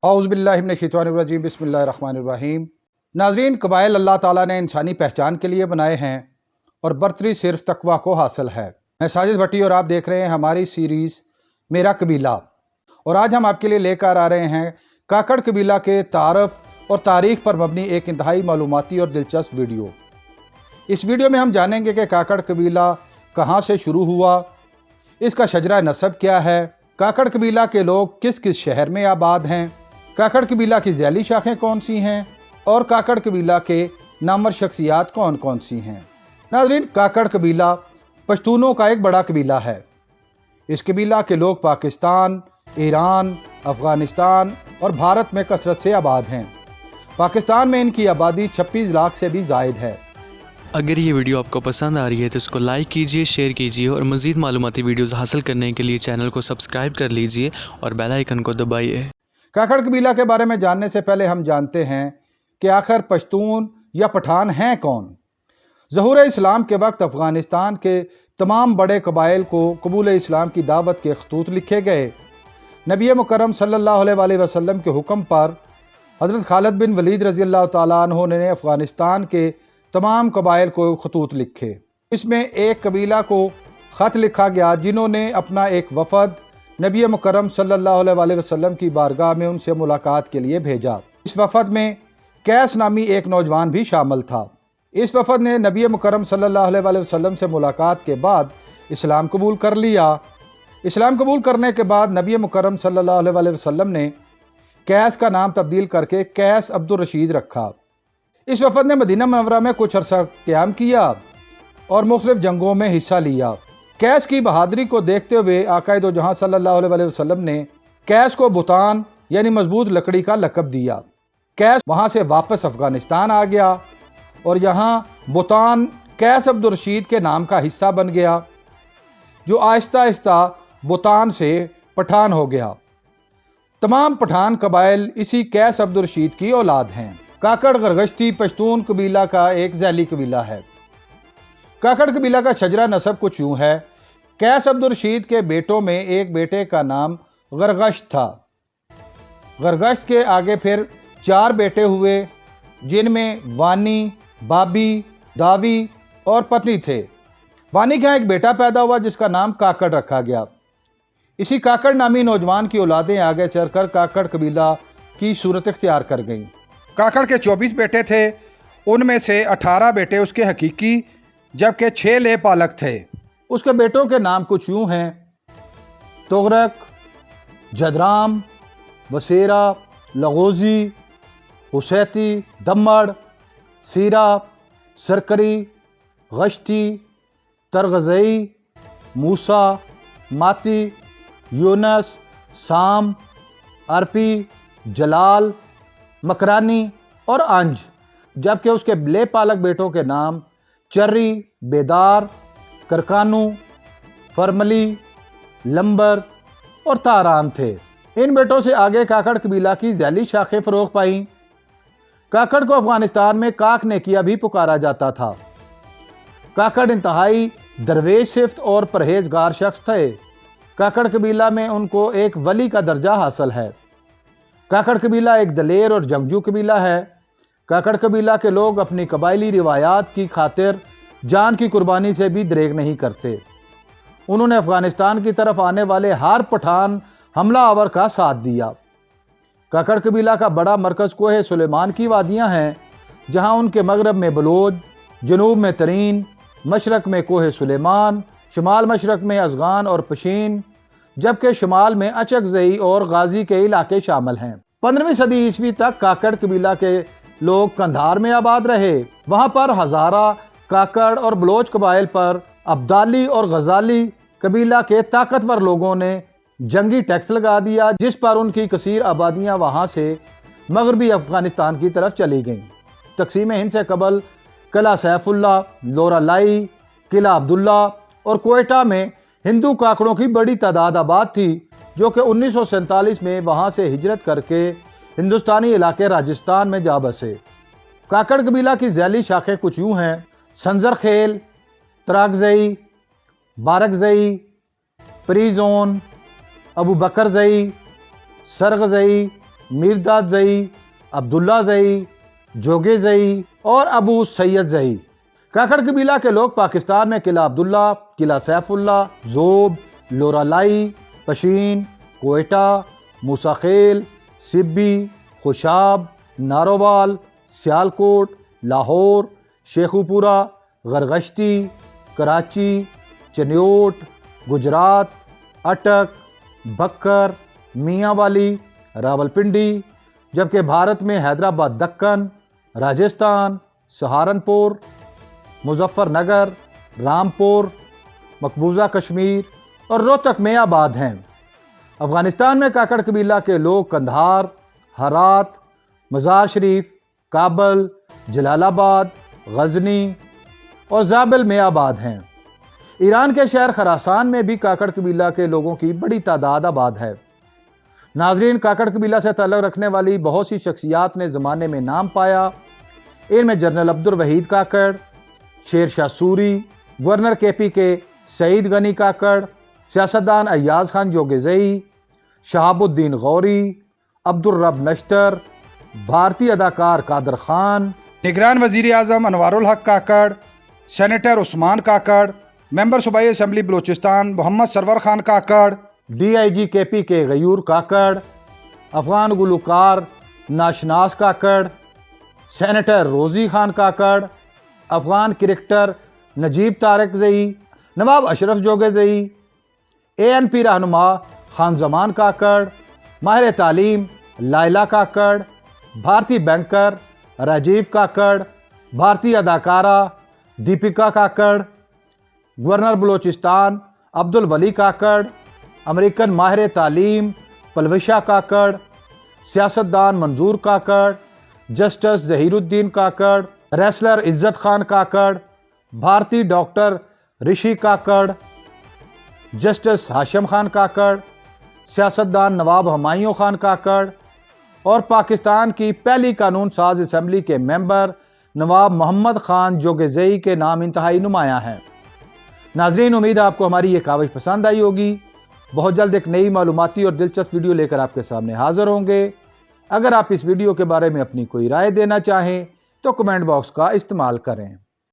औज़ु बिल्लाहि मिनश्शैतानिर्रजीम बिस्मिल्लाहिर्रहमानिर्रहीम। नाज़रीन, कबाइल अल्लाह ताला ने इंसानी पहचान के लिए बनाए हैं और बरतरी सिर्फ तकवा को हासिल है। मैं साजिद भट्टी और आप देख रहे हैं हमारी सीरीज़ मेरा कबीला। और आज हम आपके लिए लेकर आ रहे हैं काकड़ कबीला के तारफ़ और तारीख़ पर मबनी एक इंतहाई मालूमाती और दिलचस्प वीडियो। इस वीडियो में हम जानेंगे कि काकड़ कबीला कहाँ से शुरू हुआ, इसका शजरा नसब क्या है, काकड़ कबीला के लोग किस किस शहर में आबाद हैं, काकड़ कबीला की ज़ैली शाखें कौन सी हैं और काकड़ कबीला के नामवर शख्सियात कौन कौन सी हैं। नाज़रीन, काकड़ कबीला पश्तूनों का एक बड़ा कबीला है। इस कबीला के लोग पाकिस्तान, ईरान, अफ़गानिस्तान और भारत में कसरत से आबाद हैं। पाकिस्तान में इनकी आबादी 26 लाख से भी ज़ायद है। अगर ये वीडियो आपको पसंद आ रही है तो इसको लाइक कीजिए, शेयर कीजिए और मज़ीद मालूमाती वीडियोज़ हासिल करने के लिए चैनल को सब्सक्राइब कर लीजिए और बेल आइकन को दबाइए। काकड़ कबीला के बारे में जानने से पहले हम जानते हैं कि आखिर पश्तून या पठान हैं कौन। ज़हूर इस्लाम के वक्त अफ़गानिस्तान के तमाम बड़े कबाइल को कबूल इस्लाम की दावत के खतूत लिखे गए। नबी मुकर्रम सल्लल्लाहु अलैहि वसल्लम के हुक्म पर हज़रत खालिद बिन वलीद रज़ी अल्लाह तआला अन्हु ने अफ़गानिस्तान के तमाम कबाइल को खतूत लिखे। इसमें एक कबीला को ख़त लिखा गया जिन्होंने अपना एक वफ़द नबी मुकर्रम सल्लल्लाहु अलैहि वसल्लम की बारगाह में उनसे मुलाकात के लिए भेजा। इस वफ़द में कैस नामी एक नौजवान भी शामिल था। इस वफ़द ने नबी मुकर्रम सल्लल्लाहु अलैहि वसल्लम से मुलाकात के बाद इस्लाम कबूल कर लिया। इस्लाम कबूल करने के बाद नबी मुकर्रम सल्लल्लाहु अलैहि वसल्लम ने कैस का नाम तब्दील करके कैस अब्दुल रशीद रखा। इस वफ़द ने मदीना मुनव्वरा में कुछ अरसा क़याम किया और मुख्तलिफ जंगों में हिस्सा लिया। कैस की बहादुरी को देखते हुए आका दो जहां सल्लल्लाहु अलैहि वसल्लम ने कैस को बुतान यानी मजबूत लकड़ी का लक़ब दिया। कैस वहां से वापस अफ़गानिस्तान आ गया और यहाँ बुतान कैस अब्दुल रशीद के नाम का हिस्सा बन गया, जो आहिस्ता आहिस्ता बुतान से पठान हो गया। तमाम पठान कबाइल इसी कैस अब्दुल रशीद की औलाद हैं। काकड़ गरगश्ती पश्तून कबीला का एक ज़ैली कबीला है। काकड़ कबीला का शजरा नसब कुछ यूँ है। कैस अब्दुल रशीद के बेटों में एक बेटे का नाम गरगश्त था। गरगश्त के आगे फिर 4 बेटे हुए, जिनमें वानी, बाबी, दावी और पत्नी थे। वानी का एक बेटा पैदा हुआ जिसका नाम काकड़ रखा गया। इसी काकड़ नामी नौजवान की औलादें आगे चलकर काकड़ कबीला की सूरत इख्तियार कर गईं। काकड़ के 24 बेटे थे, उनमें से 18 बेटे उसके हकीकी जबकि 6 ले पालक थे। उसके बेटों के नाम कुछ यूँ हैं: तुगरक, जदराम, वसेरा, लगोजी, हुसैती, दम्मड़, सीरा, सरकरी, गश्ती, तरगज़ई, मूसा, माती, यूनस, साम, अरपी, जलाल, मकरानी और अंज। जबकि उसके ले पालक बेटों के नाम चर्री, बेदार, करकानू, फरमली, लंबर और तारान थे। इन बेटों से आगे काकड़ कबीला की ज़ैली शाखें फ़रोग़ पाईं। काकड़ को अफ़गानिस्तान में काक नेकिया भी पुकारा जाता था। काकड़ इंतहाई दरवेश सिफ्त और परहेजगार शख्स थे। काकड़ कबीला में उनको एक वली का दर्जा हासिल है। काकड़ कबीला एक दलेर और जंगजू कबीला है। काकड़ कबीला के लोग अपनी कबायली रिवायात की खातिर जान की कुर्बानी से भी दरेग नहीं करते। उन्होंने अफ़गानिस्तान की तरफ आने वाले हर पठान हमला आवर का साथ दिया। काकड़ कबीला का बड़ा मरकज़ कोह सुलेमान की वादियाँ हैं, जहाँ उनके मगरब में बलोच, जनूब में तरीन, मशरक़ में कोह सुलेमान, शुमाल मशरक़ में अज़गान और पशीन, जबकि शुमाल में अचकज़ई और गाज़ी के इलाके शामिल हैं। 15वीं सदी ईस्वी तक काकड़ कबीला के लोग कंधार में आबाद रहे। वहाँ पर हज़ारा, काकड़ और बलोच कबाइल पर अब्दाली और गज़ाली कबीला के ताकतवर लोगों ने जंगी टैक्स लगा दिया, जिस पर उनकी कसीर आबादियाँ वहाँ से मगरबी अफ़गानिस्तान की तरफ चली गईं। तक़सीम हिंद से कबल किला सैफुल्ला, लोरालाई, किला अब्दुल्ला और कोयटा में हिंदू काकड़ों की बड़ी तादाद आबाद थी, जो कि 1947 में वहाँ से हिजरत करके हिंदुस्तानी इलाके राजस्थान में जा बसे। काकड़ कबीला की ज़ैली शाखें कुछ यूँ हैं: संजर खेल, तरागज़ई, बारकज़ई, परीज़ोन, अबू बकर ज़ई, सरगज़ई, میرداد زئی، عبداللہ زئی، جوگے زئی اور ابو سید زئی۔ کاکڑ قبیلہ کے لوگ پاکستان میں قلعہ عبداللہ، قلعہ سیف اللہ، زوب، لورالائی، پشین، کوئٹہ، موسیٰ خیل، سبی، خوشاب، نارووال، سیالکوٹ، لاہور، شیخوپورہ، غرغشتی، کراچی، چنیوٹ، گجرات، اٹک، بکر، میاں والی، راولپنڈی، جبکہ بھارت میں حیدرآباد دکن، راجستھان، سہارنپور، مظفر نگر، رامپور، مقبوضہ کشمیر اور روہتک میں آباد ہیں۔ افغانستان میں کاکڑ قبیلہ کے لوگ قندھار، ہرات، مزار شریف، کابل، جلال آباد، غزنی اور زابل میں آباد ہیں۔ ایران کے شہر خراسان میں بھی کاکڑ قبیلہ کے لوگوں کی بڑی تعداد آباد ہے۔ ناظرین، کاکڑ قبیلہ سے تعلق رکھنے والی بہت سی شخصیات نے زمانے میں نام پایا۔ ان میں جنرل عبدالوحید کاکڑ، شیر شاہ سوری، گورنر کے پی کے سعید غنی کاکڑ، سیاستدان ایاز خان جوگزئی، شہاب الدین غوری، عبدالرب نشتر، بھارتی اداکار قادر خان، نگران وزیر اعظم انوار الحق کاکڑ، سینیٹر عثمان کاکڑ، ممبر صوبائی assembly Balochistan Muhammad Sarwar Khan Kakar, D I G K P کے غیور کاکڑ، افغان گلوکار ناشناس کاکڑ، سینیٹر روزی خان کاکڑ، افغان کرکٹر نجیب طارق زئی، نواب اشرف جوگزئی، اے این پی رہنما خان زمان کاکڑ، ماہر تعلیم لائلہ کاکڑ، بھارتی بینکر راجیو کاکڑ، بھارتی اداکارہ دیپکا کاکڑ، گورنر بلوچستان عبدالولی کاکڑ، امریکن ماہر تعلیم پلوشا کاکڑ، سیاستدان منظور کاکڑ، جسٹس ظہیر الدین کاکڑ، ریسلر عزت خان کاکڑ، بھارتی ڈاکٹر رشی کاکڑ، جسٹس ہاشم خان کاکڑ، سیاستدان نواب ہمایوں خان کاکڑ اور پاکستان کی پہلی قانون ساز اسمبلی کے ممبر نواب محمد خان جوگزئی کے نام انتہائی نمایاں ہیں۔ ناظرین، امید ہے آپ کو ہماری یہ کاوش پسند آئی ہوگی۔ بہت جلد ایک نئی معلوماتی اور دلچسپ ویڈیو لے کر آپ کے سامنے حاضر ہوں گے۔ اگر آپ اس ویڈیو کے بارے میں اپنی کوئی رائے دینا چاہیں تو کمنٹ باکس کا استعمال کریں۔